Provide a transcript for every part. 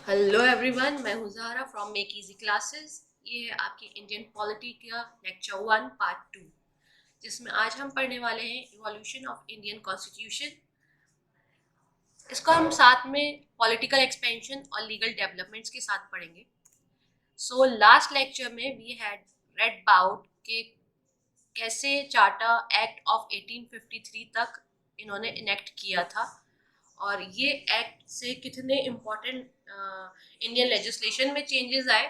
Hello everyone, मैं हूँ Zahra from make easy classes. ये है आपकी इंडियन पॉलिटी का लेक्चर 1 पार्ट 2, जिसमें आज हम पढ़ने वाले हैं इवोल्यूशन ऑफ इंडियन कॉन्स्टिट्यूशन। इसको हम साथ में पॉलिटिकल एक्सपेंशन और लीगल डेवलपमेंट्स के साथ पढ़ेंगे। सो लास्ट लेक्चर में वी हैड रेड अबाउट के कैसे चार्टर एक्ट ऑफ 1853 तक इन्होंने इनेक्ट किया था, और ये एक्ट से कितने इम्पोर्टेंट इंडियन लेजिस्लेशन में चेंजेस आए।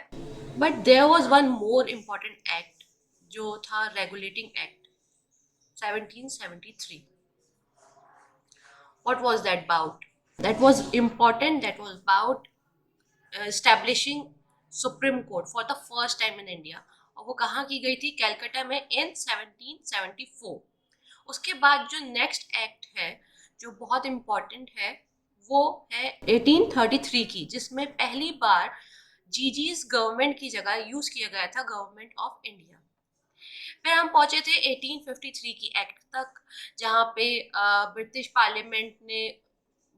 But there was one more important act जो था regulating act 1773। What was that about? That was important, that was about establishing supreme court for the first time in India. और वो कहाँ की गई थी? कैलकाटा में इन 1774। उसके बाद जो नेक्स्ट एक्ट है जो बहुत इम्पोर्टेंट है वो है 1833 की, जिसमें पहली बार जीजीज गवर्नमेंट की जगह यूज किया गया था गवर्नमेंट ऑफ इंडिया। फिर हम पहुंचे थे 1853 की एक्ट तक, जहाँ पे ब्रिटिश पार्लियामेंट ने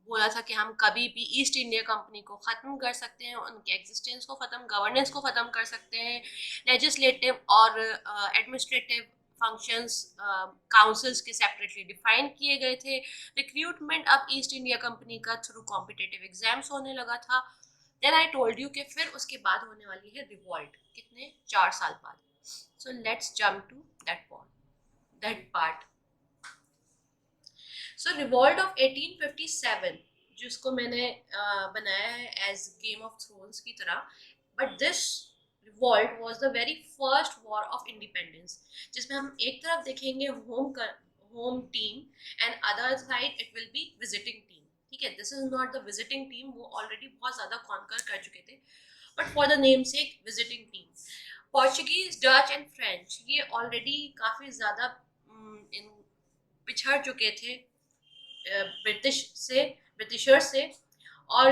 बोला था कि हम कभी भी ईस्ट इंडिया कंपनी को ख़त्म कर सकते हैं, उनके एग्जिस्टेंस को ख़त्म, गवर्नेंस को ख़त्म कर सकते हैं। लेजिस्लेटिव और एडमिनिस्ट्रेटिव फंक्शंस काउंसिल्स के सेपरेटली डिफाइन किए गए थे। रिक्रूटमेंट अब ईस्ट इंडिया कंपनी का थ्रू कॉम्पिटेटिव एग्जाम्स होने लगा था। देन आई टोल्ड यू कि फिर उसके बाद होने वाली है रिवॉल्ट, कितने 4 साल बाद। So let's jump to that part. So revolt of 1857, जिसको मैंने बनाया है एज गेम ऑफ थ्रोन्स की तरह, but this revolt was the very first war of independence, जिसमें हम एक तरफ देखेंगे home team and other side it will be visiting team. ठीक है, this is not the visiting team, वो ऑलरेडी बहुत ज़्यादा कॉन्कर कर चुके थे, but for the name sec visiting team. Portuguese, Dutch and French ये ऑलरेडी काफ़ी ज़्यादा इन पिछड़ चुके थे ब्रिटिशर्स से, और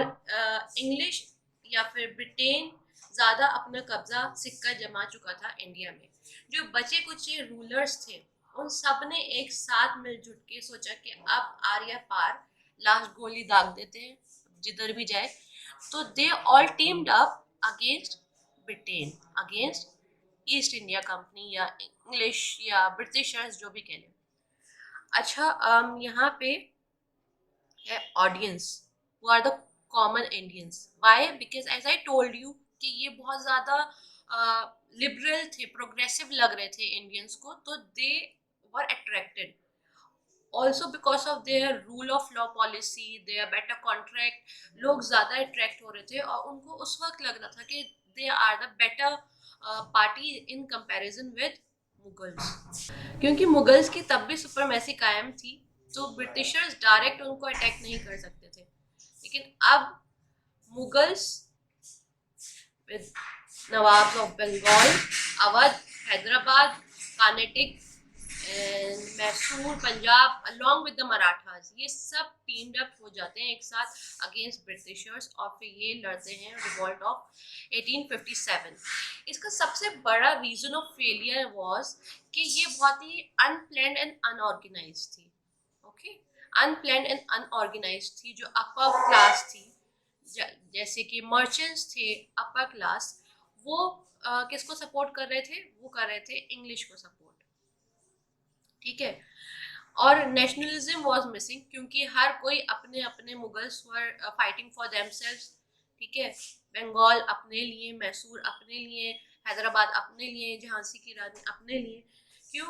इंग्लिश या फिर ब्रिटेन ज़्यादा अपना कब्जा सिक्का जमा चुका था इंडिया में। जो बचे कुछ रूलर्स थे उन सब ने एक साथ मिलजुल के सोचा कि अब आर्या पार, लास्ट गोली दाग देते हैं जिधर भी जाए। तो they all teemed up against Britain, against east India company या इंग्लिश या ब्रिटिशर्स, जो भी कह लें। अच्छा, यहाँ पे है audience, who are the common Indians. Why? Because as I told you कि ये बहुत ज़्यादा लिबरल थे, प्रोग्रेसिव लग रहे थे इंडियंस को, तो they were attracted also because of their rule of law policy, their better contract. लोग ज़्यादा अट्रैक्ट हो रहे थे और उनको उस वक्त लग रहा था कि they are the better party in comparison with Mughals, क्योंकि मुगल्स की तब भी सुपरमेसी कायम थी, तो ब्रिटिशर्स डायरेक्ट उनको अटैक नहीं कर सकते थे। लेकिन अब Mughals with nawabs of Bengal, Awadh, Hyderabad, Karnataka and Mysore, Punjab, along with the Marathas, ये सब टीम्ड अप हो जाते हैं एक साथ अगेंस्ट ब्रिटिशर्स, और फिर ये लड़ते हैं रिवॉल्ट ऑफ 1857। इसका सबसे बड़ा रीजन ऑफ फेलियर वाज कि ये बहुत ही अनप्लान्ड एंड अनऑर्गेनाइज थी। ओके, अनप्लान्ड एंड अनऑर्गेनाइज थी। जो अपर क्लास थी, जैसे कि मर्चेंट्स थे, अपर क्लास, वो किसको सपोर्ट कर रहे थे? वो कर रहे थे इंग्लिश को सपोर्ट। ठीक है, और नेशनलिज्म वाज मिसिंग, क्योंकि हर कोई अपने अपने Mughals were fighting for themselves. ठीक है, बंगाल अपने लिए, मैसूर अपने लिए, हैदराबाद अपने लिए, झांसी की रानी अपने लिए। क्यों?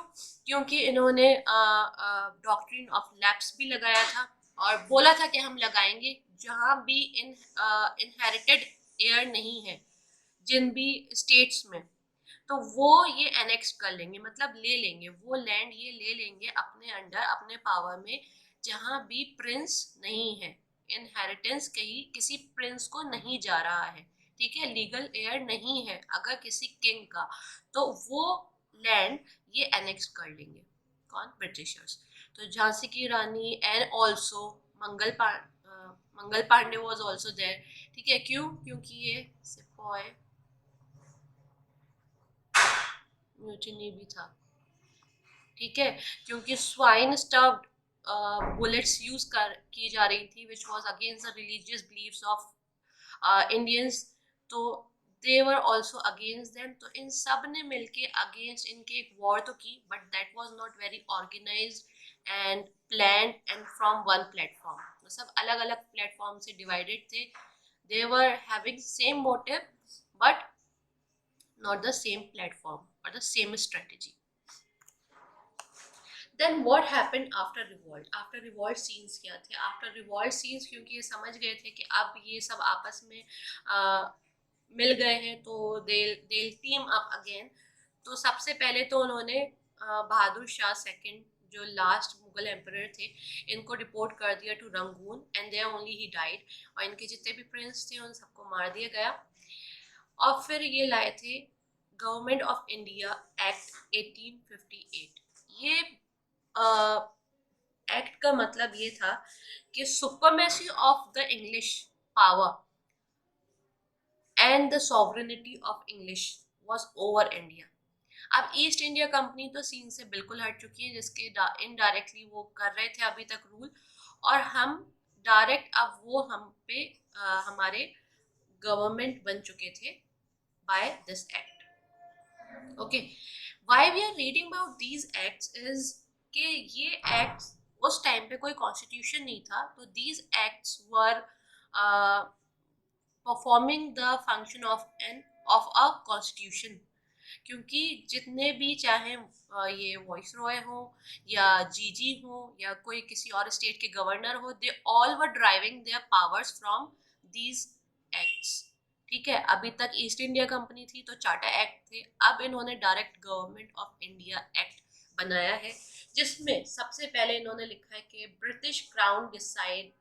क्योंकि इन्होंने डॉक्ट्रिन ऑफ लैप्स भी लगाया था और बोला था कि हम लगाएंगे जहाँ भी इनहेरिटेड एयर नहीं है, जिन भी स्टेट्स में, तो वो ये एनेक्स कर लेंगे, मतलब ले लेंगे वो लैंड, ये ले लेंगे अपने अंडर, अपने पावर में, जहाँ भी प्रिंस नहीं है, इनहेरिटेंस कहीं किसी प्रिंस को नहीं जा रहा है। ठीक है, लीगल एयर नहीं है अगर किसी किंग का, तो वो लैंड ये एनेक्स कर लेंगे। कौन? ब्रिटिशर्स। तो झांसी की Rani and also Mangal Pandey was also there. ठीक है, क्यों? क्योंकि ये सिपॉय म्यूटिनी भी था। ठीक है, क्योंकि स्वाइन स्टफ्ड बुलेट्स यूज की जा रही थी, which was against the religious beliefs of Indians, तो they were also against them. तो इन सब ने मिलके अगेंस्ट इनके एक वॉर तो की, but that was not very organised and planned and from one platform. तो सब अलग अलग प्लेटफॉर्म से डिवाइडेड थे। They were having same motive but not the same platform or the same strategy. Then what happened after revolt? After revolt scenes क्या थे? After revolt scenes क्योंकि ये समझ गए थे कि अब ये सब आपस में मिल गए हैं तो they'll team up again। तो सबसे पहले तो उन्होंने बहादुर शाह सेकंड जो लास्ट मुगल एम्परर थे इनको रिपोर्ट कर दिया to Rangoon, and there only he died. और इनके जितने भी प्रिंस थे उन सबको मार दिया गया। और फिर ये लाए थे गवर्नमेंट ऑफ इंडिया एक्ट 1858। ये एक्ट का मतलब ये था कि supremacy of the English power and the sovereignty of English was over India. अब ईस्ट इंडिया कंपनी तो सीन से बिल्कुल हट चुकी है, जिसके इनडायरेक्टली वो कर रहे थे अभी तक रूल, और हम डायरेक्ट अब वो हम पे हमारे गवर्नमेंट बन चुके थे by this act. Okay, why we are reading about these acts is कि ये एक्ट्स उस टाइम पे कोई कॉन्स्टिट्यूशन नहीं था, तो these acts were performing the function of a constitution. क्योंकि जितने भी चाहे ये वॉइस रॉय हो या जीजी हो या कोई किसी और स्टेट के गवर्नर हो, they all were driving there powers from these acts. ठीक है, अभी तक ईस्ट इंडिया कंपनी थी तो चार्टर एक्ट थे, अब इन्होंने direct government of India act बनाया है, जिसमें सबसे पहले इन्होंने लिखा है कि ब्रिटिश क्राउन डिसाइड,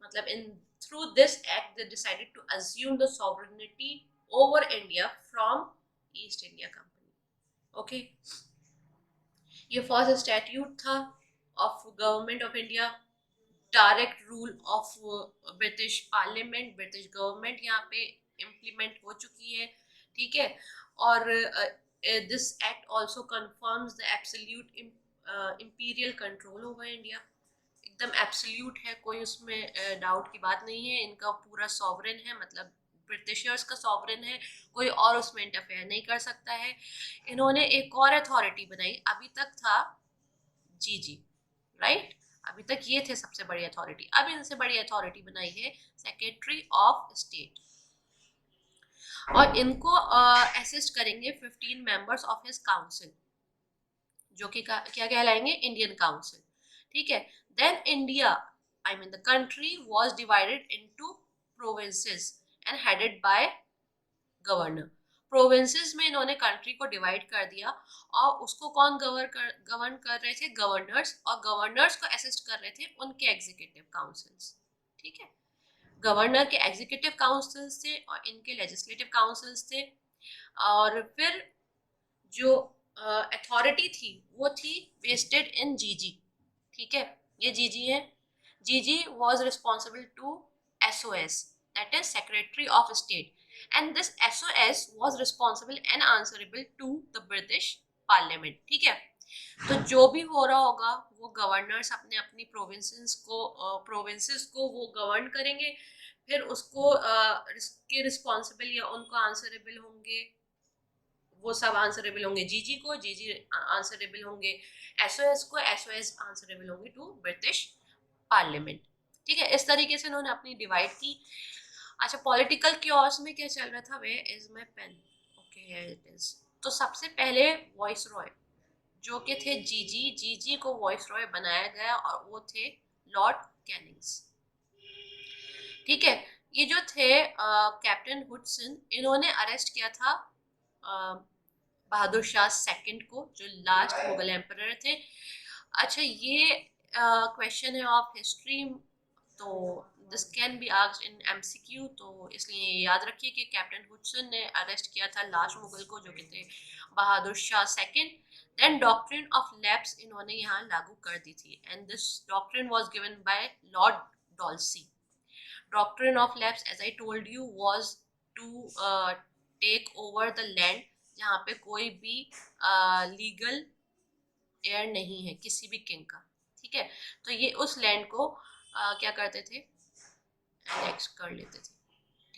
मतलब in through this act they decided to assume the sovereignty over India from East India company. Okay, ये फर्स्ट स्टैट्यूट था of government of India, direct rule of British parliament, British government यहाँ पे implement हो चुकी है। ठीक है, और this act also confirms the absolute imperial control over India. एकदम एब्सोल्यूट है, कोई उसमें डाउट की बात नहीं है। इनका पूरा सॉवरेन है, मतलब ब्रिटिशर्स का सॉवरेन है, कोई और उसमें इंटरफेयर नहीं कर सकता है। इन्होंने एक और अथॉरिटी बनाई, अभी तक था जीजी, राइट, अभी तक ये थे सबसे बड़ी अथॉरिटी। अब इनसे बड़ी अथॉरिटी बनाई है सेक्रेटरी ऑफ स्टेट, और इनको असिस्ट करेंगे 15 मेंबर्स ऑफ हिज काउंसिल, जो कि क्या कहलाएंगे, इंडियन काउंसिल। ठीक है, then India, I mean the country was divided into provinces and headed by governor. Provinces में इन्होंने कंट्री को डिवाइड कर दिया, और उसको कौन गवर्न कर रहे थे, गवर्नर्स, और गवर्नर्स को असिस्ट कर रहे थे उनके एग्जीक्यूटिव काउंसिल्स। ठीक है, गवर्नर के एग्जीक्यूटिव काउंसिल्स थे और इनके लेजिस्लेटिव काउंसिल्स थे। और फिर जो अथॉरिटी थी वो थी वेस्टेड इन जीजी। ठीक है, ये जीजी है। GG was responsible to SOS, that is secretary of state, and this SOS was responsible and answerable to the British Parliament। ठीक है, तो जो भी हो रहा होगा वो गवर्नर्स अपने अपनी प्रोविंसेस को वो गवर्न करेंगे, फिर उसको के रिस्पॉन्सिबल या उनको आंसरेबल होंगे, वो सब आंसरेबल होंगे जीजी को, जीजी आंसरेबल होंगे एसओएस को, एसओएस आंसरेबल होंगे टू ब्रिटिश पार्लियामेंट। ठीक है, इस तरीके से उन्होंने अपनी डिवाइड की। अच्छा, पॉलिटिकल क्योस में क्या चल रहा था, where is my pen, okay here it is. तो सबसे पहले वॉइस रॉय जो कि थे जीजी, जीजी को वॉइस रॉय बनाया गया और वो थे लॉर्ड कैनिंग्स। ठीक है, ये जो थे कैप्टन हुडसन, इन्होंने अरेस्ट किया था बहादुर शाह सेकंड को, जो लास्ट मुगल एम्परर थे। अच्छा, ये क्वेश्चन है ऑफ हिस्ट्री, तो this can be asked in MCQ, तो इसलिए याद रखिए कि कैप्टन हुडसन ने अरेस्ट किया था लास्ट मुगल को, जो कि थे Bahadur Shah second. Then doctrine of lapse इन्होंने यहाँ लागू कर दी थी, and this doctrine was given by Lord Dalhousie. Doctrine of lapse, as I told you, was to take over the land जहाँ पे कोई भी लीगल एयर नहीं है किसी भी किंग का। ठीक है, तो ये उस लैंड को क्या करते थे, एनेक्स कर लेते थे।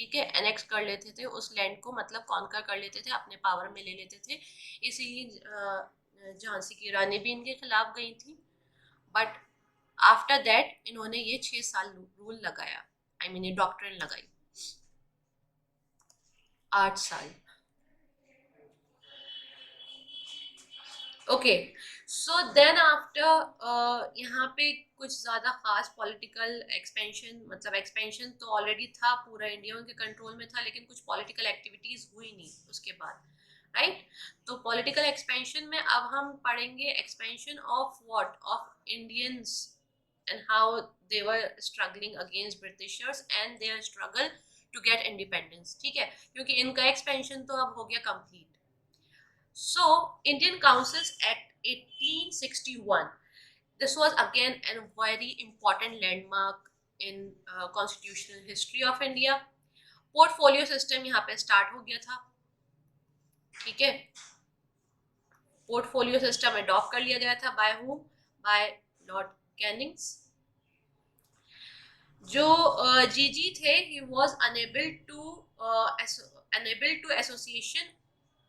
ठीक है, एनेक्स कर लेते थे उस लैंड को, मतलब कॉन्कर कर लेते थे, अपने पावर में ले लेते थे। इसीलिए झांसी की रानी भी इनके खिलाफ गई थी। बट आफ्टर दैट इन्होंने ये 6 साल रूल लगाया, आई मीन ये डॉक्ट्रिन लगाई, 8 साल। ओके, सो देन आफ्टर यहाँ पे कुछ ज़्यादा खास पॉलिटिकल एक्सपेंशन, मतलब एक्सपेंशन तो ऑलरेडी था, पूरा इंडिया उनके कंट्रोल में था, लेकिन कुछ पॉलिटिकल एक्टिविटीज़ हुई नहीं उसके बाद, राइट। तो पॉलिटिकल एक्सपेंशन में अब हम पढ़ेंगे expansion of what, of Indians and how they were struggling against Britishers and their struggle to get independence, ठीक है, क्योंकि इनका एक्सपेंशन तो अब हो गया complete. So, Indian Councils Act 1861. This was again a very important landmark in constitutional history of India. Portfolio system यहाँ पे स्टार्ट हो गया था, ठीक है। पोर्टफोलियो सिस्टम अडॉप्ट कर लिया गया था बाय हुम, बाय लॉर्ड कैनिंग्स। जो जीजी थे, he was enable to association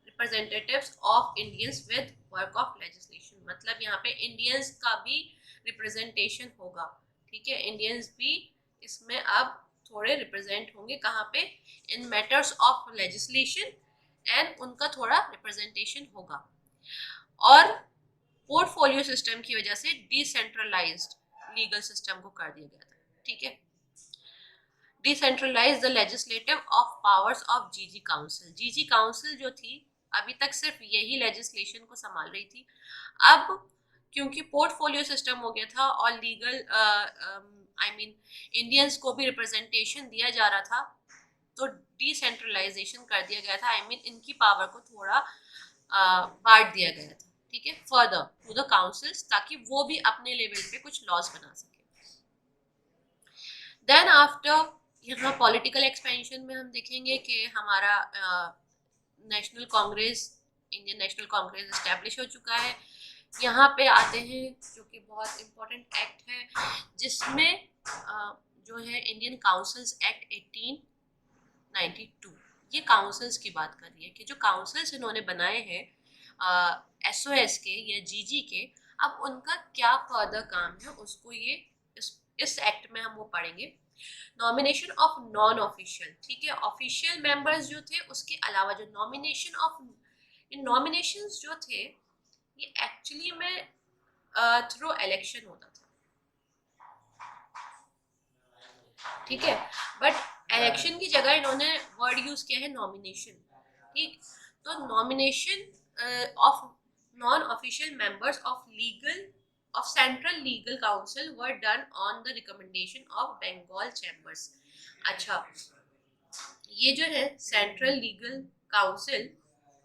representatives of Indians with work of legislation, मतलब यहाँ पे इंडियंस का भी रिप्रेजेंटेशन होगा, ठीक है। इंडियंस भी इसमें अब थोड़े रिप्रेजेंट होंगे, कहाँ पे, इन मैटर्स ऑफ लेजिस्लेशन, एंड उनका थोड़ा रिप्रेजेंटेशन होगा। और पोर्टफोलियो सिस्टम की वजह से डिसेंट्रलाइज्ड लीगल सिस्टम को कर दिया गया था, ठीक है। Decentralise the legislative of powers of GG council. GG council जो थी अभी तक सिर्फ यही लेजिस्लेशन को संभाल रही थी। अब क्योंकि पोर्टफोलियो सिस्टम हो गया था और लीगल आई मीन इंडियंस को भी रिप्रेजेंटेशन दिया जा रहा था, तो डिसेंट्रलाइजेशन कर दिया गया था, आई मीन इनकी पावर को थोड़ा बांट दिया गया था, ठीक है, फर्दर टू द काउंसिल्स, ताकि वो भी अपने लेवल पे कुछ लॉज बना सके। देन आफ्टर यहाँ पॉलिटिकल एक्सपेंशन में हम देखेंगे कि हमारा national Congress, Indian national Congress establish हो चुका है। यहाँ पे आते हैं जो कि बहुत इम्पोर्टेंट एक्ट है, जिसमें जो है इंडियन काउंसिल्स एक्ट 1892, ये काउंसिल्स की बात कर रही है कि जो काउंसिल्स इन्होंने बनाए हैं एसओएस के या जीजी के, अब उनका क्या फर्दर काम है उसको ये इस एक्ट में हम वो पढ़ेंगे। नॉमिनेशन ऑफ नॉन ऑफिशियल, ठीक है, ऑफिशियल मेंबर्स जो थे उसके अलावा जो नॉमिनेशन ऑफ, इन नॉमिनेशंस जो थे ये एक्चुअली में थ्रू इलेक्शन होता था, ठीक है, बट इलेक्शन की जगह इन्होंने वर्ड यूज किया है नॉमिनेशन, ठीक। तो nomination of non official members of legal of Central Legal Council were done on the recommendation of Bengal Chambers। अच्छा, ये जो है सेंट्रल लीगल काउंसिल,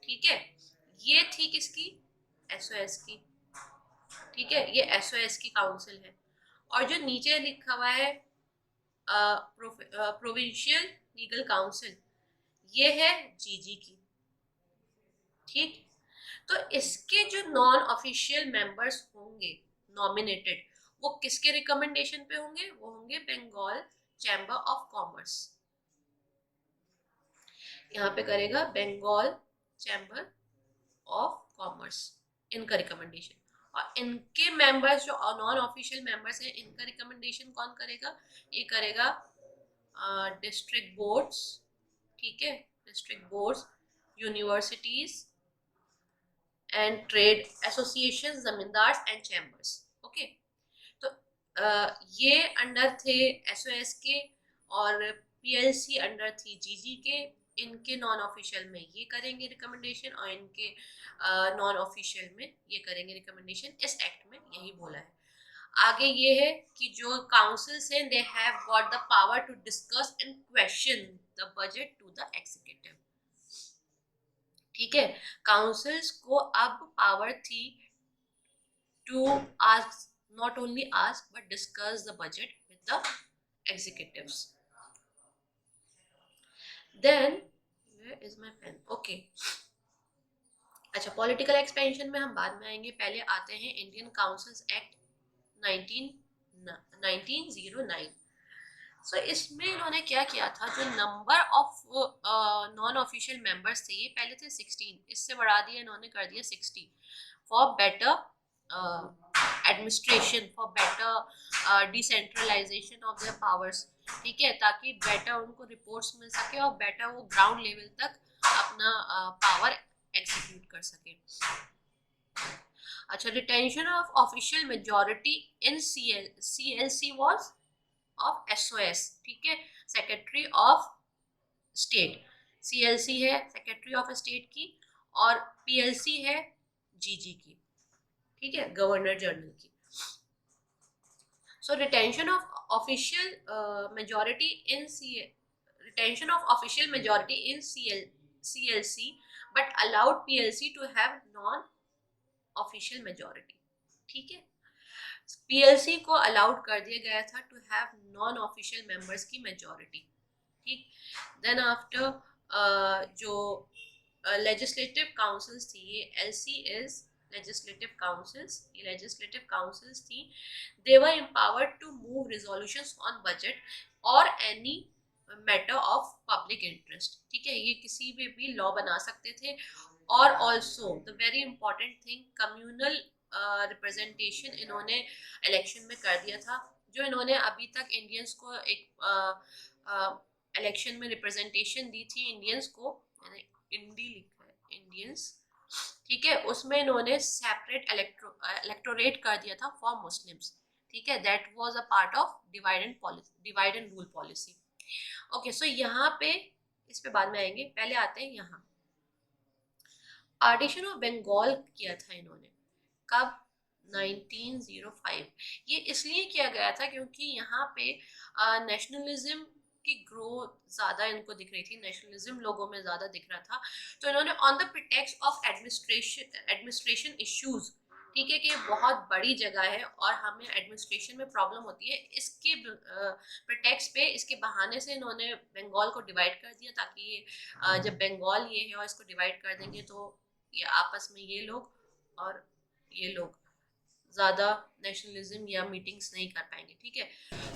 ठीक है, ये थी किसकी, एसओएस की, ठीक है, ये एसओएस की काउंसिल है। और जो नीचे लिखा हुआ है प्रोविंशियल लीगल काउंसिल, ये है जीजी की, ठीक। तो इसके जो नॉन ऑफिशियल मेंबर्स होंगे नॉमिनेटेड, वो किसके रिकमेंडेशन पे होंगे, वो होंगे बंगाल चैम्बर ऑफ कॉमर्स, यहाँ पे करेगा बंगाल चैम्बर ऑफ कॉमर्स, इनका रिकमेंडेशन। और इनके मेंबर्स जो नॉन ऑफिशियल मेंबर्स हैं, इनका रिकमेंडेशन कौन करेगा, ये करेगा डिस्ट्रिक्ट बोर्ड्स, ठीक है, district boards, universities and trade association, zamindars and chambers, okay. तो ये अंडर थे एसओएस के, और पीएलसी अंडर थी जीजी के। इनके नॉन ऑफिशियल में ये करेंगे रिकमेंडेशन, और इनके नॉन ऑफिशियल में ये करेंगे रिकमेंडेशन, इस एक्ट में यही बोला है। आगे ये है कि जो काउंसिल्स हैं, they have got the power to discuss and question the budget to the executive, ठीक है। काउंसिल्स को अब पावर थी to ask, not only ask but discuss the budget with the executives. Then where is my pen, okay। अच्छा, political expansion में हम बाद में आएंगे, पहले आते हैं इंडियन काउंसिल्स एक्ट 1909। सो इसमें इन्होंने क्या किया था, जो number of non official members थे ये पहले थे 16, इससे बढ़ा दिया इन्होंने, कर दिया 60 for better administration, for better decentralisation of their powers. ठीक है, ताकि बेटर उनको रिपोर्ट्स मिल सके और बेटर वो ग्राउंड लेवल तक अपना पावर एग्जीक्यूट कर सके। अच्छा, retention of official majority in CLC was of SOS, ठीक है, सेक्रेटरी ऑफ स्टेट। CLC है सेक्रेटरी ऑफ स्टेट की, और PLC है GG की, ठीक है, गवर्नर जनरल की। So retention of official majority in retention of official majority in CLC, but allowed PLC to have non-official majority। ठीक है, PLC को अलाउड कर दिया गया था to have non official members की मेजॉरिटी। ठीक, देन आफ्टर जो लेजिस्लेटिव काउंसिल्स थी, ये LC इज legislative councils, ये legislative councils थी, they were empowered to move resolutions on budget or any matter of public interest। ठीक है, ये किसी भी लॉ बना सकते थे, और also the very important thing, communal representation इन्होंने इलेक्शन में कर दिया था। जो इन्होंने अभी तक इंडियंस को एक इलेक्शन में रिप्रेजेंटेशन दी थी इंडियंस को, इंडी लिखा है इंडियंस, ठीक है, उसमें इन्होंने सेपरेट इलेक्टोरेट कर दिया था फॉर मुस्लिम्स। ठीक है, that was a part of divide and rule policy. Okay, so यहाँ पे इस पे बाद में आएंगे, पहले आते हैं यहाँ पार्टीशन ऑफ बंगाल किया था इन्होंने, कब, 1905। ये इसलिए किया गया था क्योंकि यहाँ पे नेशनलिज्म की ग्रोथ ज़्यादा इनको दिख रही थी, नेशनलिज्म लोगों में ज़्यादा दिख रहा था, तो इन्होंने on the pretext of administration issues, ठीक है, कि बहुत बड़ी जगह है और हमें एडमिनिस्ट्रेशन में प्रॉब्लम होती है, इसके प्रिटेक्स्ट पे, इसके बहाने से इन्होंने बंगाल को डिवाइड कर दिया, ताकि ये जब बंगाल ये है और इसको डिवाइड कर देंगे तो ये आपस में ये लोग और ये लोग ज़्यादा नेशनलिज्म या मीटिंग्स नहीं कर पाएंगे। ठीक है,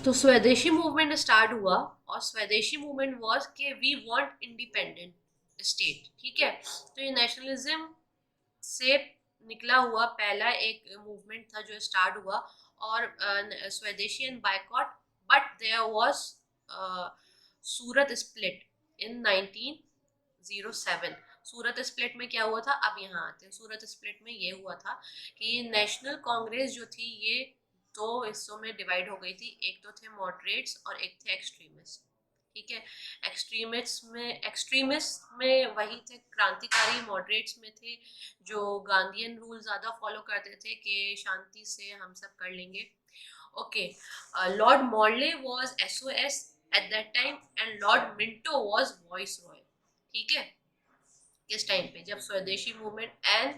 तो स्वदेशी मूवमेंट स्टार्ट हुआ, और स्वदेशी मूवमेंट वाज कि वी वांट इंडिपेंडेंट स्टेट। ठीक है, तो ये नेशनलिज्म से निकला हुआ पहला एक मूवमेंट था जो स्टार्ट हुआ, और swadeshi and boycott, but there was Surat split in 1907। Surat split में क्या हुआ था, अब यहाँ आते हैं। सूरत स्प्लिट में ये हुआ था कि नेशनल कांग्रेस जो थी ये दो हिस्सों में डिवाइड हो गई थी, एक तो थे मॉडरेट्स और एक थे एक्सट्रीमिस्ट। ठीक है, एक्सट्रीमिस्ट में वही थे क्रांतिकारी, मॉडरेट्स में थे जो गांधीयन रूल ज़्यादा फॉलो करते थे कि शांति से हम सब कर लेंगे। Okay, Lord Morley was SOS at that time and Lord Minto was viceroy. ठीक है, किस टाइम पे, जब swadeshi movement and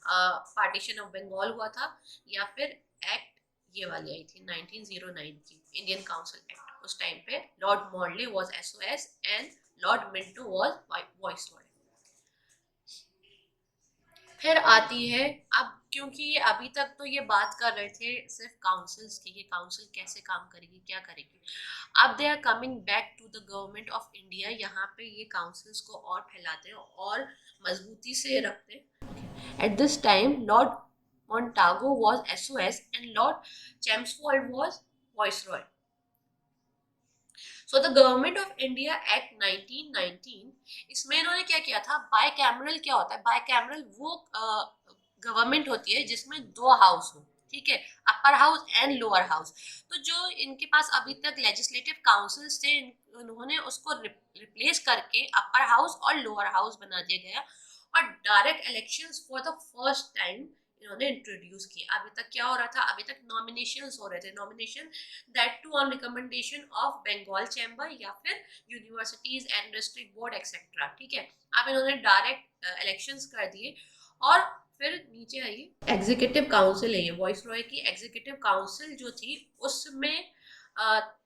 partition of Bengal हुआ था, या फिर एक्ट ये वाली आई थी 1909 की इंडियन काउंसिल एक्ट, उस टाइम पे Lord Morley was SOS and Lord Minto was viceroy. फिर आती है, अब क्योंकि ये अभी तक तो ये बात कर रहे थे सिर्फ काउंसिल्स की, कि काउंसिल कैसे काम करेगी, क्या करेगी, अब they are coming back to the government of India. यहाँ पे ये काउंसिल्स को और फैलाते हैं और मजबूती से रखते हैं। At this time Lord Montagu was SOS and Lord Chelmsford was viceroy. So the government of India Act 1919, इसमें इन्होंने क्या किया था, बायकैमरल क्या होता है, बायकैमरल वो गवर्नमेंट होती है जिसमें दो हाउस हो। ठीक है, upper house and lower house. तो जो इनके पास अभी तक लेजिस्लेटिव काउंसिल्स थे, उन्होंने उसको रिप्लेस करके अपर हाउस और लोअर हाउस बना दिया गया, और direct elections for the first time इन्होंने इंट्रोड्यूस किया। अभी तक क्या हो रहा था, अभी तक नॉमिनेशंस हो रहे थे, nomination that too on recommendation of Bengal chamber या फिर universities and district board etcetera. ठीक है, अब इन्होंने डायरेक्ट इलेक्शंस कर दिए, और फिर नीचे आइए, एग्जीक्यूटिव काउंसिल है ये, वॉइसरॉय की एग्जीक्यूटिव काउंसिल जो थी उसमें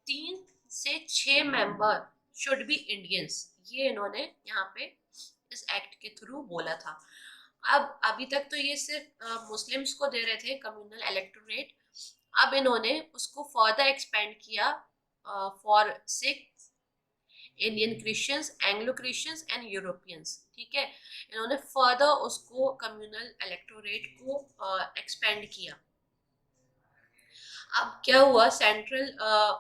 3 से 6 मेंबर शुड बी इंडियंस, ये इन्होंने यहाँ पे इस एक्ट के थ्रू बोला था। अब अभी तक तो ये सिर्फ मुस्लिम्स को दे रहे थे कम्युनल इलेक्टोरेट, अब इन्होंने उसको फर्दर एक्सपेंड किया for Sikh, Indian Christians, Anglo Christians and Europeans, ठीक है। इन्होंने फर्दर उसको कम्युनल इलेक्टोरेट को एक्सपेंड किया। अब क्या हुआ, central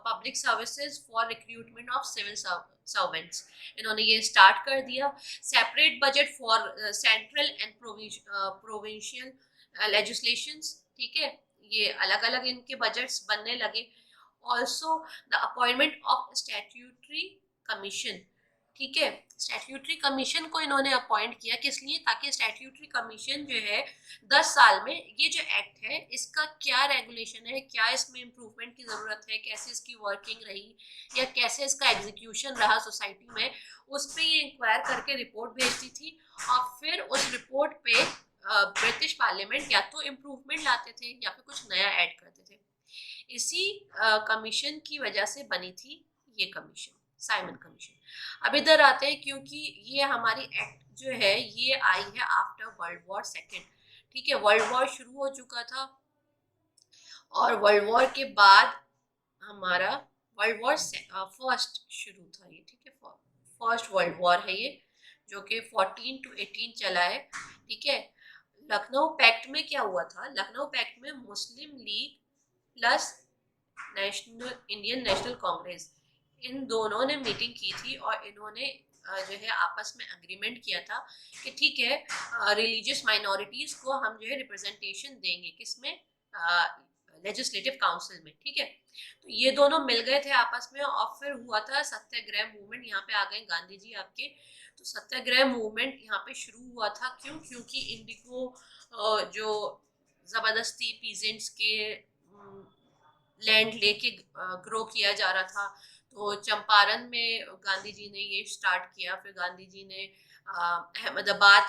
public services for recruitment of civil servants, इन्होंने ये स्टार्ट कर दिया। Separate budget for central and provincial legislations, ठीक है, ये अलग अलग इनके बजट्स बनने लगे। Also the appointment of statutory commission, ठीक है, स्टैट्यूटरी कमीशन को इन्होंने अपॉइंट किया, किस लिए, ताकि स्टैट्यूटरी कमीशन जो है 10 साल में ये जो एक्ट है इसका क्या रेगुलेशन है, क्या इसमें इम्प्रूवमेंट की ज़रूरत है, कैसे इसकी वर्किंग रही या कैसे इसका एग्जीक्यूशन रहा सोसाइटी में, उस पर ये इंक्वायर करके रिपोर्ट भेजती थी। और फिर उस रिपोर्ट पे ब्रिटिश पार्लियामेंट या तो इम्प्रूवमेंट लाते थे या फिर कुछ नया ऐड करते थे। इसी कमीशन की वजह से बनी थी ये कमीशन, साइमन कमीशन। अब इधर आते हैं, क्योंकि ये हमारी एक्ट जो है ये आई है आफ्टर वर्ल्ड वॉर सेकेंड, ठीक है, वर्ल्ड वॉर शुरू हो चुका था और वर्ल्ड वॉर के बाद हमारा वर्ल्ड वॉर फर्स्ट शुरू था ये, ठीक है, फर्स्ट वर्ल्ड वॉर है ये, जो कि 14 to 18 चला है, ठीक है। लखनऊ पैक्ट में क्या हुआ था, लखनऊ पैक्ट में मुस्लिम लीग प्लस नेशनल इंडियन नेशनल कांग्रेस, इन दोनों ने मीटिंग की थी और इन्होंने जो है आपस में अग्रीमेंट किया था कि ठीक है रिलीजियस माइनॉरिटीज को हम जो है रिप्रेजेंटेशन देंगे, किसमें, लेजिस्लेटिव काउंसिल में, ठीक है। तो ये दोनों मिल गए थे आपस में और फिर हुआ था सत्याग्रह मूवमेंट। यहाँ पे आ गए गांधी जी आपके, तो सत्याग्रह मूवमेंट यहाँ पे शुरू हुआ था, क्यों, क्योंकि इंडिको जो जबरदस्ती पीजेंट्स के लैंड लेके ग्रो किया जा रहा था, तो चंपारण में गांधी जी ने ये स्टार्ट किया, फिर गांधी जी ने अहमदाबाद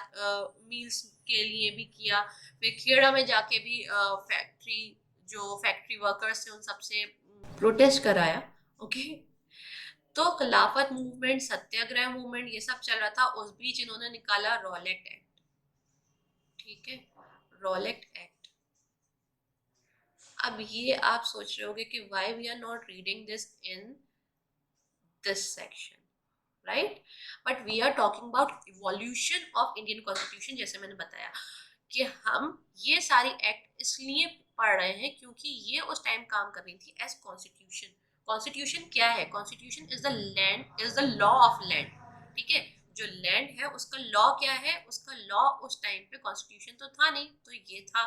मिल्स के लिए भी किया, फिर खेड़ा में जाके भी फैक्ट्री वर्कर्स थे उन सबसे प्रोटेस्ट कराया, ओके। तो खिलाफत मूवमेंट, सत्याग्रह मूवमेंट, ये सब चल रहा था, उस बीच इन्होंने निकाला रॉलेट एक्ट, ठीक है, रॉलेट एक्ट। अब ये आप सोच रहे होगे कि why we are not reading this in this section, right, but we are talking about evolution of Indian constitution. जैसे मैंने बताया कि हम ये सारी एक्ट इसलिए पढ़ रहे हैं क्योंकि ये उस टाइम काम कर रही थी एज कॉन्स्टिट्यूशन। कॉन्स्टिट्यूशन क्या है, constitution is the land, is the law of land, ठीक है, जो लैंड है उसका लॉ क्या है, उसका लॉ उस टाइम पे कॉन्स्टिट्यूशन तो था नहीं, तो ये था।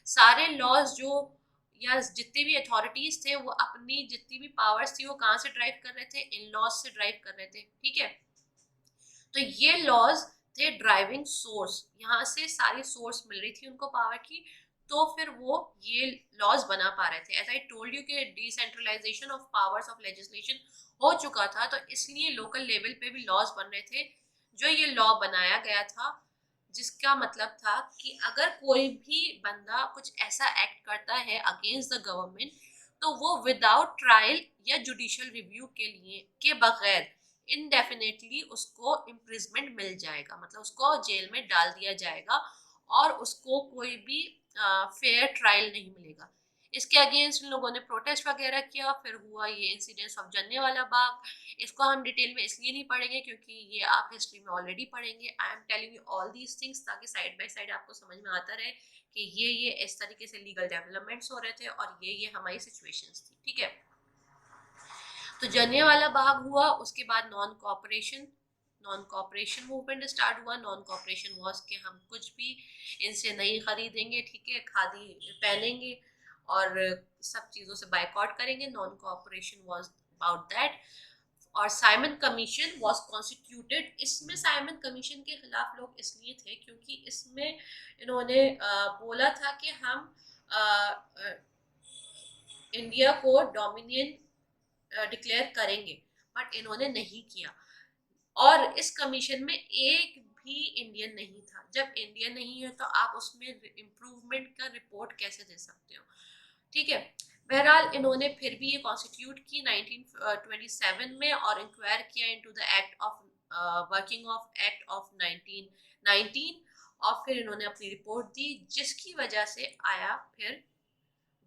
सारे लॉज जो या जितने भी अथॉरिटीज थे वो अपनी जितनी भी पावर्स थी वो कहाँ से ड्राइव कर रहे थे, इन लॉज से ड्राइव कर रहे थे, ठीक है। तो ये लॉज थे ड्राइविंग सोर्स, यहाँ से सारी सोर्स मिल रही थी उनको पावर की, तो फिर वो ये लॉज बना पा रहे थे। एज आई टोल्ड यू कि decentralisation of powers of legislation हो चुका था, तो इसलिए लोकल लेवल पे भी लॉज बन रहे थे। जो ये लॉ बनाया गया था जिसका मतलब था कि अगर कोई भी बंदा कुछ ऐसा एक्ट करता है अगेंस्ट द गवर्नमेंट, तो वो विदाउट ट्रायल या जुडिशियल रिव्यू के बगैर इनडेफिनेटली उसको इम्प्रिजमेंट मिल जाएगा, मतलब उसको जेल में डाल दिया जाएगा और उसको कोई भी फेयर ट्रायल नहीं मिलेगा। इसके अगेंस्ट लोगों ने प्रोटेस्ट वगैरह किया, फिर हुआ ये इंसिडेंट्स ऑफ जलियांवाला बाग। इसको हम डिटेल में इसलिए नहीं पढ़ेंगे क्योंकि ये आप हिस्ट्री में ऑलरेडी पढ़ेंगे। I am telling you all these things ताकि साइड बाय साइड आपको समझ में आता रहे कि ये इस तरीके से लीगल डेवलपमेंट्स हो रहे थे और ये हमारी सिचुएशंस थी, ठीक है। तो जलियांवाला बाग हुआ, उसके बाद नॉन कॉपरेशन मूवमेंट स्टार्ट हुआ। नॉन कॉपरेशन वॉज के हम कुछ भी इनसे नहीं खरीदेंगे, ठीक है, खादी पहनेंगे और सब चीज़ों से बायकॉट करेंगे। Non cooperation was about that. और साइमन कमीशन वॉज कॉन्स्टिट्यूटेड। इसमें साइमन कमीशन के खिलाफ लोग इसलिए थे क्योंकि इसमें इन्होंने बोला था कि हम इंडिया को डोमिनियन डिक्लेयर करेंगे, बट इन्होंने नहीं किया। और इस कमीशन में एक भी इंडियन नहीं था। जब इंडियन नहीं है तो आप उसमें इम्प्रूवमेंट का रिपोर्ट कैसे दे सकते हो, ठीक है। बहरहाल इन्होंने फिर भी ये कॉन्स्टिट्यूट की 1927 में और इंक्वायर किया into the act of working of act of 1919 और फिर इन्होंने अपनी रिपोर्ट दी, जिसकी वजह से आया फिर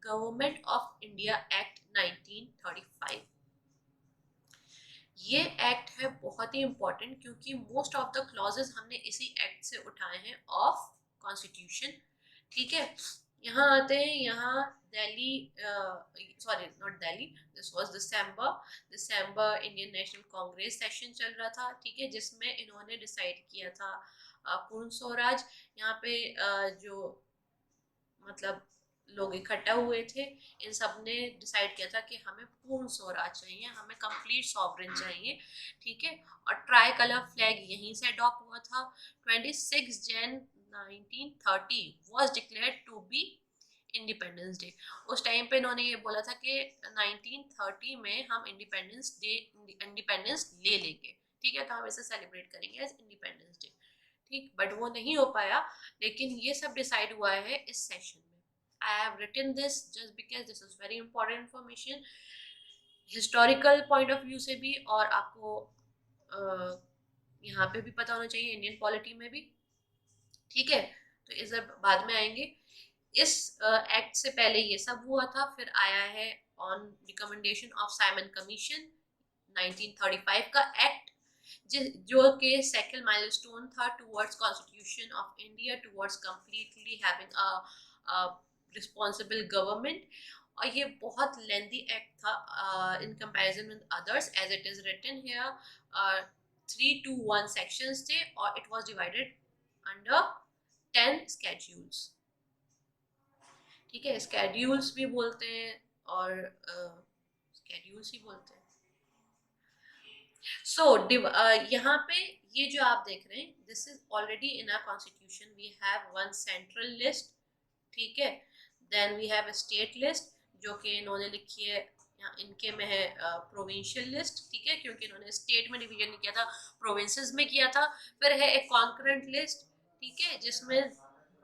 गवर्नमेंट ऑफ इंडिया एक्ट 1935। ये एक्ट है बहुत ही इम्पोर्टेंट, क्योंकि मोस्ट ऑफ द क्लॉजेस हमने इसी एक्ट से उठाए हैं ऑफ कॉन्स्टिट्यूशन। ठीक है, यहाँ आते हैं, यहाँ Delhi, sorry not Delhi, this was December Indian national Congress session चल रहा था। ठीक है, जिसमें इन्होंने डिसाइड किया था पूर्ण स्वराज। यहाँ पे जो मतलब लोग इकट्ठा हुए थे, इन सब ने डिसाइड किया था कि हमें पूर्ण स्वराज चाहिए, हमें कंप्लीट सॉवरेन चाहिए। ठीक है, और ट्राई कलर फ्लैग यहीं से अडॉप्ट हुआ था। 26 Jan 1930 was declared to be independence day. उस टाइम पे इन्होंने ये बोला था कि 1930 में हम इंडिपेंडेंस ले लेंगे। ठीक है, तो हम इसे सेलिब्रेट करेंगे एज इंडिपेंडेंस डे। ठीक, बट वो नहीं हो पाया, लेकिन ये सब डिसाइड हुआ है इस सेशन में। I have written this just because this is very important information, historical point of view से भी, और आपको यहाँ पे भी पता होना चाहिए, इंडियन पॉलिटी में भी। ठीक है, तो इस बाद में आएंगे। इस एक्ट से पहले ये सब हुआ था, फिर आया है on recommendation of Simon commission 1935 का एक्ट, जो कि सेकंड माइलस्टोन था towards constitution of India, towards completely having a responsible government. और ये बहुत लेंदी एक्ट था in comparison with others, as it is written here 3 to 1 sections थे, और it was divided under 10 schedules. ठीक है, स्केड्यूल्स भी बोलते हैं और स्केड्यूल्स ही बोलते हैं। सो यहाँ पे ये जो आप देख रहे हैं, this is already in our constitution, we have one central list. ठीक है, then we have state list, जो कि इन्होंने लिखी है, यहाँ इनके में है प्रोविंशियल लिस्ट। ठीक है, क्योंकि इन्होंने स्टेट में डिवीजन नहीं किया था, प्रोविंसेस में किया था। फिर है एक कॉन्करेंट लिस्ट, ठीक है, जिसमें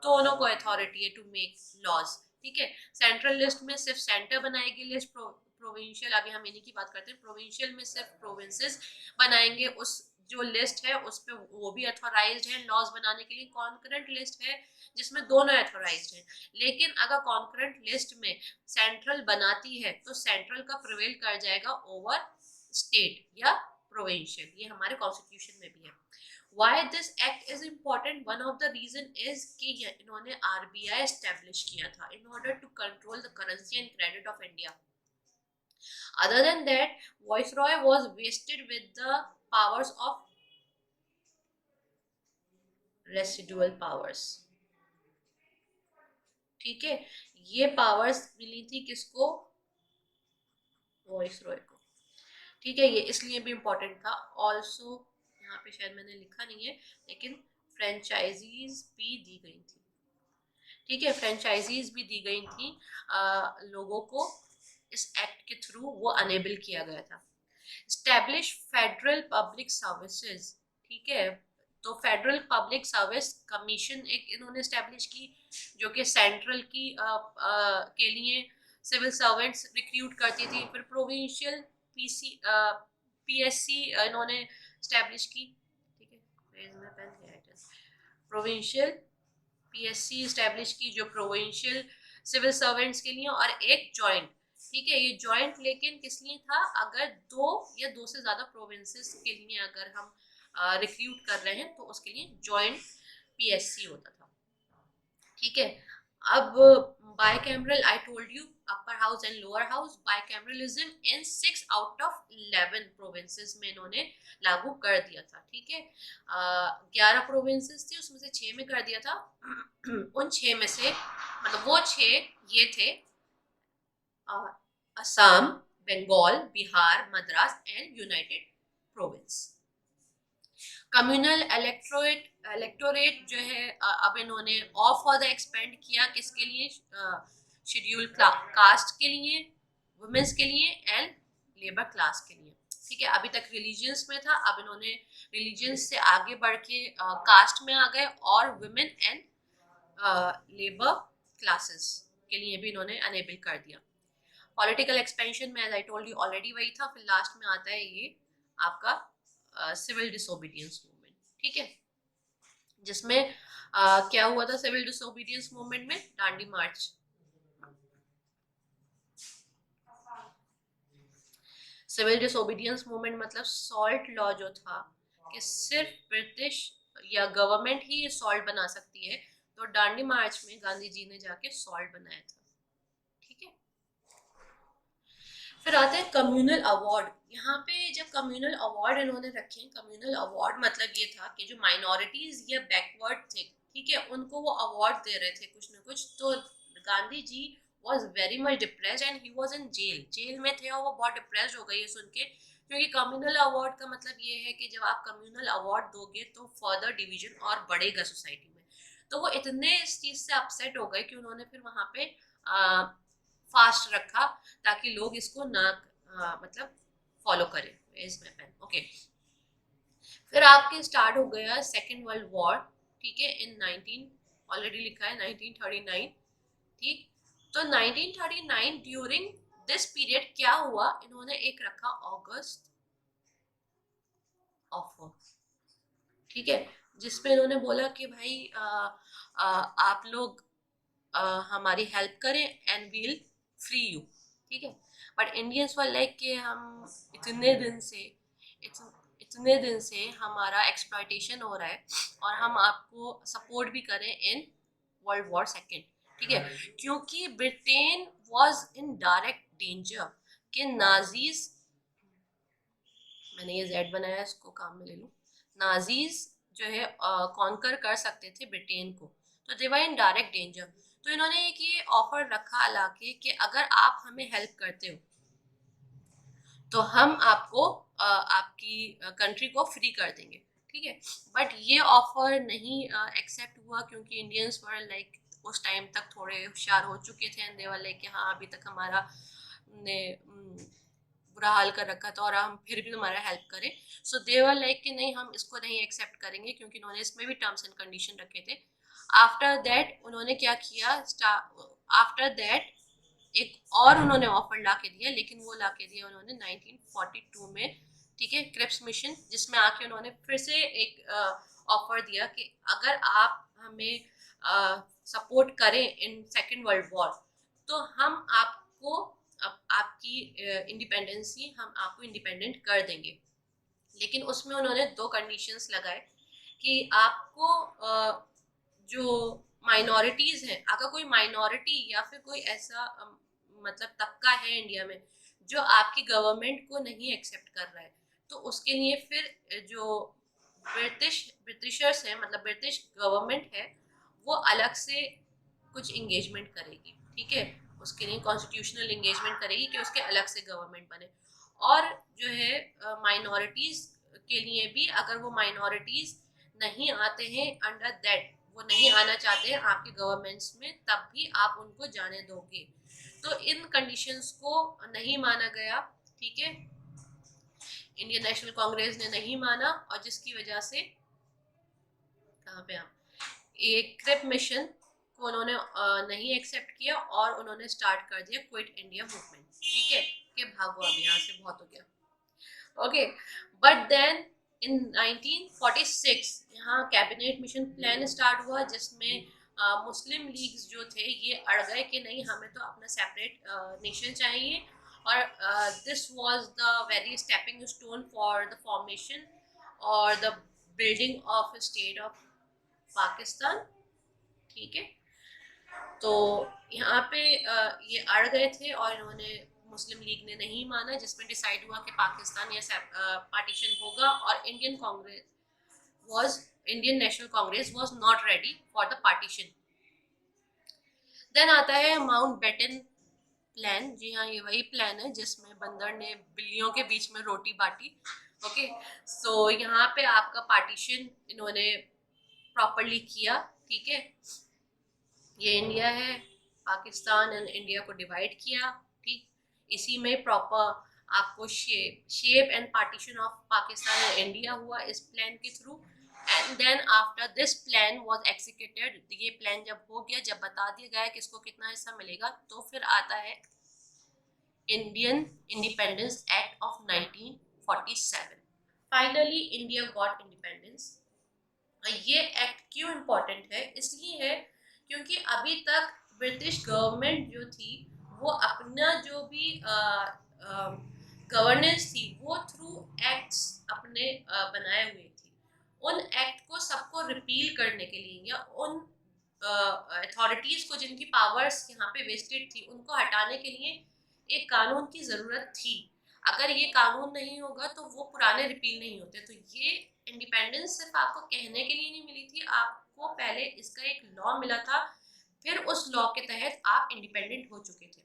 दोनों को अथॉरिटी है टू मेक लॉज। ठीक है, सेंट्रल लिस्ट में सिर्फ सेंटर बनाएगी लिस्ट, प्रोविंशियल, अभी हम इन्हीं की बात करते हैं, प्रोविंशियल में सिर्फ प्रोविंसेस बनाएंगे उस जो लिस्ट है उस पे, वो भी अथोराइज्ड है लॉज बनाने के लिए। कॉन्करेंट लिस्ट है जिसमें दोनों अथोराइज्ड हैं, लेकिन अगर कॉन्करेंट लिस्ट में सेंट्रल बनाती है तो सेंट्रल का प्रिवेल कर जाएगा ओवर स्टेट या प्रोविंशियल। ये हमारे कॉन्स्टिट्यूशन में भी है। Why this act is important? One of the reason is कि इन्होंने RBI establish किया था in order to control the currency and credit of India. Other than that, Viceroy was vested with the powers of residual powers. ठीक है, ये powers मिली थी किसको? Viceroy को। ठीक है, ये इसलिए भी इम्पोर्टेंट था। ऑल्सो यहाँ पे शायद मैंने लिखा नहीं है, लेकिन फ्रेंचाइजीज भी दी गई थी। ठीक है, फ्रेंचाइजीज भी दी गई थी लोगों को, इस एक्ट के थ्रू वो अनेबल किया गया था। Establish federal public services. ठीक है, तो फेडरल पब्लिक सर्विस कमीशन एक इन्होंने स्टैब्लिश की, जो कि सेंट्रल की के लिए सिविल सर्वेंट्स रिक्रूट करती थी। फिर प्रोविंशियल पीएससी इन्होंने स्टैब्लिश की। ठीक है, प्रोविंशियल पीएससी स्टैब्लिश की, जो प्रोविंशियल सिविल सर्वेंट्स के लिए, और एक जॉइंट। ठीक है, ये जॉइंट लेकिन किस लिए था? अगर 2 या 2 से ज्यादा प्रोविंसेस के लिए अगर हम रिक्रूट कर रहे हैं तो उसके लिए जॉइंट पीएससी होता था। ठीक है, अब bicameral, I told you upper house and lower house, bicameralism in 6 out of 11 provinces में इन्होंने लागू कर दिया था। ठीक है, 11 प्रोविंसेस थी, उसमें से 6 में कर दिया था। उन 6 में से मतलब वो 6 ये थे Assam, Bengal, Bihar, Madras and United province. Communal electorate जो है अब इन्होंने ऑफ फॉर द एक्सपेंड किया, किसके लिए? शेड्यूल कास्ट के लिए, वुमेन्स के लिए एंड लेबर क्लास के लिए। ठीक है, अभी तक रिलीजियंस में था, अब इन्होंने रिलीजियंस से आगे बढ़ के कास्ट में आ गए, और वुमेन एंड लेबर क्लासेस के लिए भी इन्होंने अनेबल कर दिया। पॉलिटिकल एक्सपेंशन में as I told you already वही था। फिर लास्ट में आता है ये आपका सिविल डिसोबीडियंस मूवमेंट। ठीक है, जिसमें क्या हुआ था सिविल डिसोबीडियंस मूवमेंट में? दांडी मार्च। सिविल डिसोबीडियंस मूवमेंट मतलब सॉल्ट लॉ जो था कि सिर्फ ब्रिटिश या गवर्नमेंट ही सॉल्ट बना सकती है, तो दांडी मार्च में गांधी जी ने जाके सॉल्ट बनाया था। ठीक है, फिर आते हैं कम्युनल अवार्ड। यहाँ पे जब कम्युनल अवार्ड इन्होंने रखे, कम्युनल अवार्ड मतलब ये था कि जो माइनॉरिटीज या बैकवर्ड थे, ठीक है, उनको वो अवार्ड दे रहे थे कुछ ना कुछ। तो Gandhi ji was very much depressed and he was in jail, jail में थे और वो बहुत डिप्रेस्ड हो गई है सुन के, क्योंकि कम्युनल अवार्ड का मतलब ये है कि जब आप कम्युनल अवार्ड दोगे तो फर्दर डिवीजन और बढ़ेगा सोसाइटी में। तो वो इतने इस चीज से अपसेट हो गए कि उन्होंने फिर वहां पे फास्ट रखा ताकि लोग इसको ना मतलब फॉलो करें। ओके, फिर आपके स्टार्ट हो गया सेकेंड वर्ल्ड वॉर। ठीक है, इन 19 ऑलरेडी लिखा है 1939। ठीक, तो 1939 ड्यूरिंग दिस पीरियड क्या हुआ, इन्होंने एक रखा अगस्त ऑफर। ठीक है, जिसमें इन्होंने बोला कि भाई आप लोग हमारी हेल्प करें एंड वील फ्री यू। ठीक है, बट इंडियंस वर लाइक कि हम इतने दिन से इतने दिन से हमारा एक्सप्लॉयटेशन हो रहा है और हम आपको सपोर्ट भी करें इन वर्ल्ड वॉर सेकेंड। ठीक है, क्योंकि Britain was in direct danger कि नाजीज, मैंने ये जेड बनाया, इसको काम में ले लूँ, नाजीज जो है कॉन्कर कर सकते थे ब्रिटेन को, तो they were in direct danger. तो इन्होंने एक ये ऑफर रखा लाके कि अगर आप हमें हेल्प करते हो तो हम आपको आपकी कंट्री को फ्री कर देंगे। ठीक है, बट ये ऑफर नहीं एक्सेप्ट हुआ क्योंकि इंडियंस वर लाइक उस टाइम तक थोड़े होशियार हो चुके थे एंड दे वर लाइक कि हाँ अभी तक हमारा ने बुरा हाल कर रखा था और हम फिर भी तुम्हारा हेल्प करें। सो दे वर लाइक कि नहीं, हम इसको नहीं एक्सेप्ट करेंगे, क्योंकि उन्होंने इसमें भी टर्म्स एंड कंडीशन रखे थे। आफ्टर दैट उन्होंने क्या किया, आफ्टर दैट एक और उन्होंने ऑफर ला के दिया, लेकिन वो ला के दिया उन्होंने 1942 में। ठीक है, क्रिप्स मिशन, जिसमें आके उन्होंने फिर से एक ऑफर दिया कि अगर आप हमें सपोर्ट करें इन सेकेंड वर्ल्ड वॉर तो हम आपको आपकी इंडिपेंडेंसी, हम आपको इंडिपेंडेंट कर देंगे। लेकिन उसमें उन्होंने दो कंडीशंस लगाए कि आपको जो माइनॉरिटीज हैं, अगर कोई माइनॉरिटी या फिर कोई ऐसा मतलब तबका है इंडिया में जो आपकी गवर्नमेंट को नहीं एक्सेप्ट कर रहा है, तो उसके लिए फिर जो ब्रिटिशर्स हैं, मतलब ब्रिटिश गवर्नमेंट है, वो अलग से कुछ इंगेजमेंट करेगी। ठीक है, उसके लिए कॉन्स्टिट्यूशनल इंगेजमेंट करेगी कि उसके अलग से गवर्नमेंट बने। और जो है माइनॉरिटीज के लिए भी, अगर वो माइनॉरिटीज नहीं आते हैं अंडर दैट, वो नहीं आना चाहते हैं आपके गवर्नमेंट्स में, तब भी आप उनको जाने दोगे। तो इन कंडीशंस को नहीं माना गया। ठीक है, इंडियन नेशनल कांग्रेस ने नहीं माना और जिसकी वजह से कहाँ पे हम एक क्रिप मिशन को उन्होंने नहीं एक्सेप्ट किया और उन्होंने स्टार्ट कर दिया क्विट इंडिया मूवमेंट। ठीक है, कि भागो अब यहाँ से, बहुत हो गया। ओके, बट देन इन 1946 यहाँ कैबिनेट मिशन प्लान स्टार्ट हुआ, जिसमें मुस्लिम लीग्स जो थे ये अड़ गए कि नहीं, हमें तो अपना सेपरेट नेशन चाहिए। और this was the very stepping stone for the formation और the building of state of Pakistan. ठीक है, तो यहाँ पे ये अड़ गए थे और इन्होंने, मुस्लिम लीग ने नहीं माना, जिसमें डिसाइड हुआ कि पाकिस्तान या पार्टीशन होगा। और Indian national Congress was not ready for the partition. Then आता है माउंट बेटन प्लान। जी हाँ, ये वही प्लान है जिसमें बंदर ने बिल्लियों के बीच में रोटी बांटी। ओके, सो यहाँ पे आपका पार्टीशन इन्होंने प्रॉपरली किया। ठीक है, ये इंडिया है, पाकिस्तान एंड इंडिया को डिवाइड किया। ठीक, इसी में प्रॉपर आपको shape and partition of Pakistan and India हुआ इस प्लान के through. And then after this plan was executed, ये प्लान जब हो गया, जब बता दिया गया किसको कितना हिस्सा मिलेगा, तो फिर आता है Indian independence act of 1947। Finally India got independence. ये एक्ट क्यों इम्पोर्टेंट है, इसलिए है क्योंकि अभी तक ब्रिटिश गवर्नमेंट जो थी वो अपना जो भी गवर्नेंस थी वो थ्रू एक्ट्स अपने बनाए हुए थी। उन एक्ट को सबको रिपील करने के लिए या उन अथॉरिटीज को जिनकी पावर्स यहाँ पे वेस्टेड थी उनको हटाने के लिए एक कानून की ज़रूरत थी। अगर ये कानून नहीं होगा तो वो पुराने रिपील नहीं होते। तो ये इंडिपेंडेंस सिर्फ आपको कहने के लिए नहीं मिली थी, आपको पहले इसका एक लॉ मिला था, फिर उस लॉ के तहत आप इंडिपेंडेंट हो चुके थे।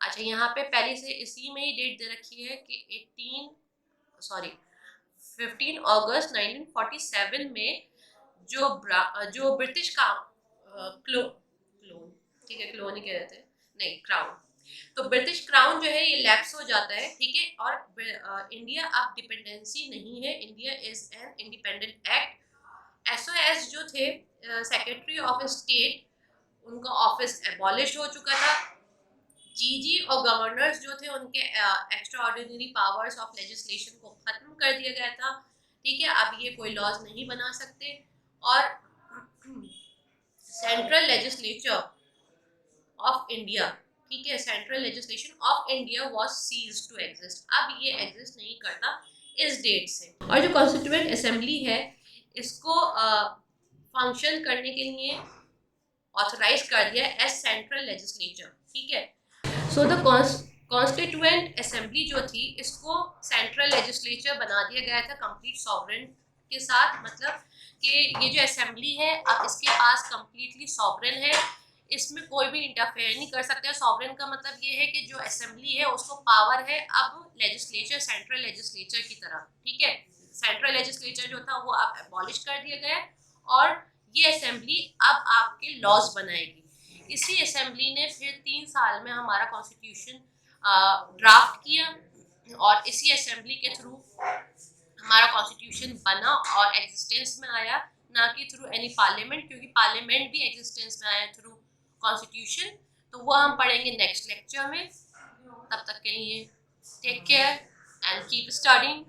अच्छा, यहाँ पे पहले से इसी में ही डेट दे रखी है कि 15 अगस्त 1947 में जो ब्रिटिश का क्लोन, ठीक है, क्लोन ही कह रहे थे, नहीं क्राउन, तो ब्रिटिश क्राउन जो है ये लैप्स हो जाता है, ठीक है। और इंडिया अब डिपेंडेंसी नहीं है, India is an independent act. SOS जो थे सेक्रेटरी ऑफ स्टेट, उनका ऑफिस एबॉलिश हो चुका था। जीजी और गवर्नर्स जो थे उनके extra ordinary powers of legislation को खत्म कर दिया गया था, ठीक है। अब ये कोई लॉज नहीं बना सकते। और सेंट्रल लेजिस्लेचर ऑफ इंडिया, ठीक है, central legislation of India was ceased to exist. अब ये एग्जिस्ट नहीं करता इस डेट से। और जो कॉन्स्टिट्यूएंट असेंबली है इसको फंक्शन करने के लिए ऑथराइज कर दिया एज सेंट्रल लेजिस्लेचर, ठीक है। सो द कॉन्स्टिट्यूएंट असेंबली जो थी इसको सेंट्रल लेजिस्लेचर बना दिया गया था कंप्लीट सॉवरेन के साथ। मतलब कि ये जो असेंबली है अब इसके पास कंप्लीटली सॉवरेन है, इसमें कोई भी इंटरफेयर नहीं कर सकता। सॉवरेन का मतलब ये है कि जो असेंबली है उसको पावर है अब लेजिस्लेचर, सेंट्रल लेजिस्लेचर की तरह, ठीक है। सेंट्रल लेजिस्लेचर जो था वो अब एबॉलिश कर दिया गया और ये असेंबली अब आपके लॉज बनाएगी। इसी असेंबली ने फिर 3 साल में हमारा कॉन्स्टिट्यूशन ड्राफ्ट किया और इसी असेंबली के थ्रू हमारा कॉन्स्टिट्यूशन बना और एग्जिस्टेंस में आया, ना कि थ्रू एनी पार्लियामेंट, क्योंकि पार्लियामेंट भी एग्जिस्टेंस में आया थ्रू कॉन्स्टिट्यूशन। तो वो हम पढ़ेंगे नेक्स्ट लेक्चर में। तब तक के लिए take care and keep studying.